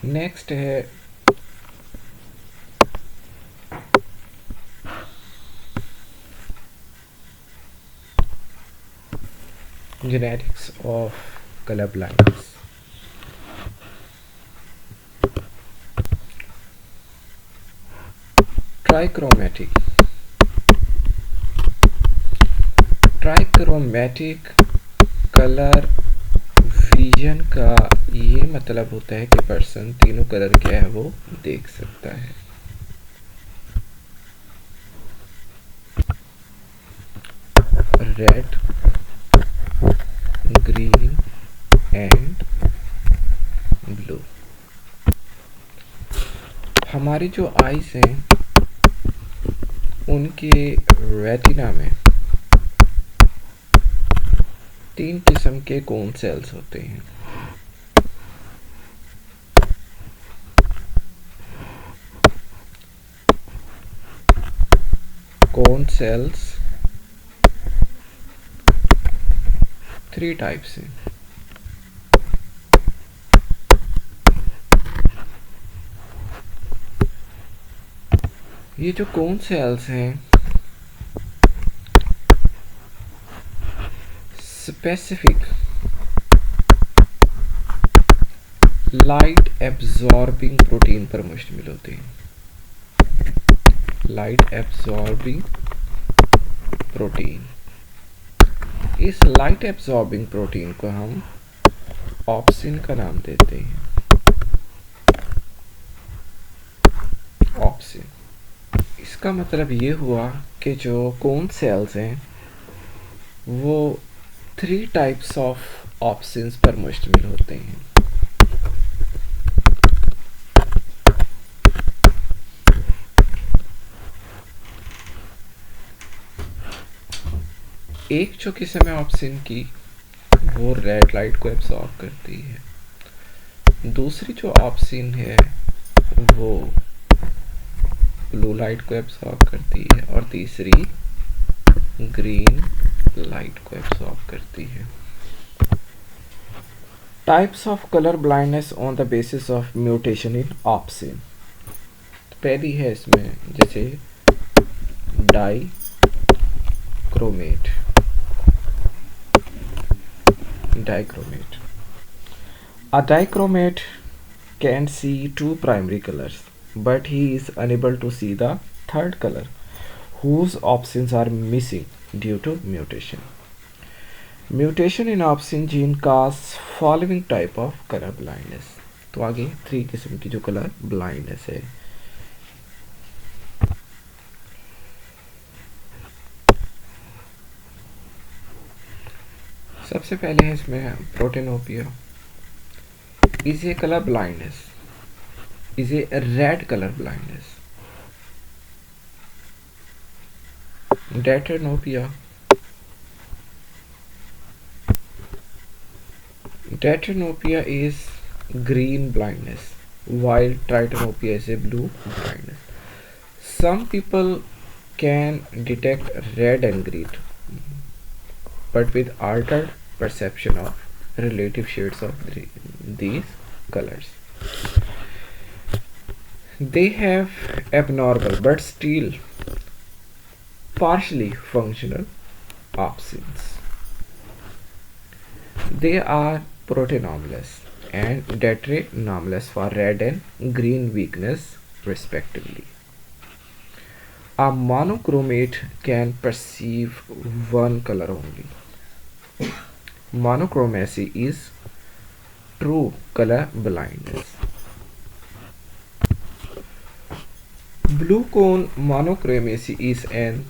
Next है genetics of color blindness. Trichromatic. Trichromatic colour vision का ये मतलब होता है कि पर्सन तीनों कलर क्या है वो देख सकता है। Red, green and blue. हमारी जो आईज हैं उनके रेटिना में 3 किस्म के कोन सेल्स होते हैं। कोन सेल्स 3 टाइप्स हैं। ये जो कोन सेल्स हैं स्पेसिफिक लाइट एब्जॉर्बिंग प्रोटीन पर मुश्तमिल होते हैं। Light absorbing protein. इस लाइट एब्जॉर्बिंग प्रोटीन को हम ऑप्सिन का नाम देते हैं। ऑप्सिन। इसका मतलब ये हुआ कि जो कोन सेल्स हैं वो 3 टाइप्स ऑफ ऑप्सिन्स पर मुश्तमिल होते हैं। एक जो किस्म है ऑप्सिन की वो रेड लाइट को एब्जॉर्ब करती है। दूसरी जो ऑप्सिन है वो ब्लू लाइट को एब्जॉर्ब करती है और तीसरी ग्रीन लाइट को एब्जॉर्ब करती है। Types of colour blindness on the basis of mutation in obscene. पहली है इसमें जैसे dichromate. A dichromate can see 2 primary colors, but he is unable to see the third color, whose opsins are missing due to mutation. Mutation in opsin gene cause following type of color blindness. तो आगे 3 किस्म की जो colour blindness है। सबसे पहले है इसमें protanopia. Is a colour blindness, is a red colour blindness. Deuteranopia, deuteranopia is green blindness, while tritanopia is a blue blindness. Some people can detect red and green, but with altered perception of relative shades of these colors. They have abnormal but still partially functional opsins. They are proteinomalous and detrinomalous for red and green weakness respectively. A monochromate can perceive one color only. Monochromacy is true color blindness. Blue cone monochromacy is an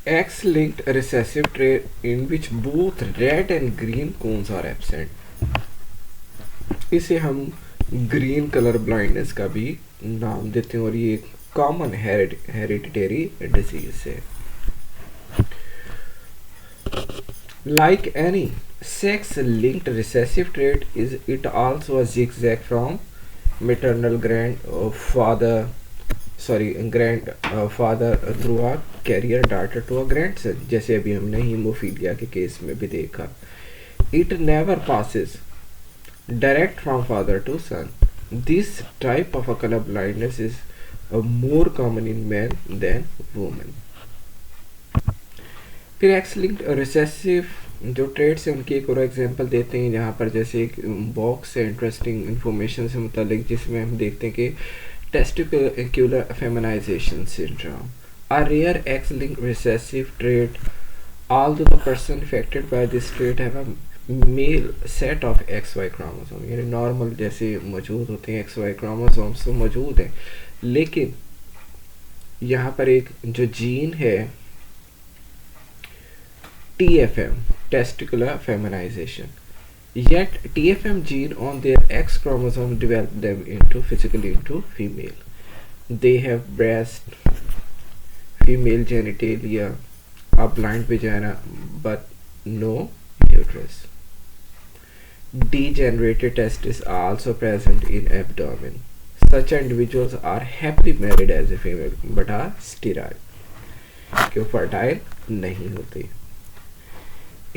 X-linked recessive trait in which both red and green cones are absent. इसे हम green colour blindness का भी नाम देते हैं और ये एक कॉमन हेरिडिटरी डिजीज है। Like any sex-linked recessive trait, is it also a zigzag from maternal grandfather through a carrier daughter to a grandson, जैसे अभी हमने हीमोफीलिया के केस में भी देखा। It never passes direct from father to son. This type of a color blindness is more common in men than women. फिर x linked recessive जो trades हैं उनकी एक और एग्जांपल देते हैं जहाँ पर जैसे एक बॉक्स है इंटरेस्टिंग इन्फॉर्मेशन से मुतालिक जिसमें हम देखते हैं कि testicular feminization syndrome a rare X-linked recessive trait, although the person affected by this trait have a male set of XY chromosome, यानी नॉर्मल जैसे मौजूद होते हैं XY क्रोमोसोम्स तो मौजूद हैं, लेकिन यहाँ पर एक जो जीन है TFM, testicular feminization, yet TFM gene on their X chromosome develop them into physically into female. They have breast, female genitalia, a blind vagina, but no uterus. Degenerated testes are also present in abdomen. Such individuals are happily married as a female but are sterile, क्यों fertile नहीं होती.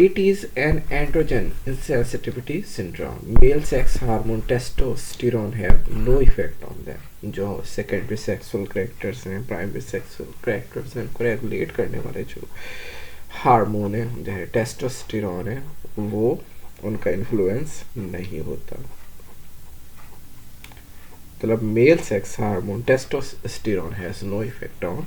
It is an androgen insensitivity syndrome. Male sex hormone testosterone have no effect on them. जो secondary sexual characters हैं, primary sexual characters हैं, उनको regulate करने वाले जो हार्मोन है, जो है टेस्टोस्टेरोन है, वो उनका इन्फ्लुएंस नहीं होता. मतलब male sex hormone testosterone has no effect on.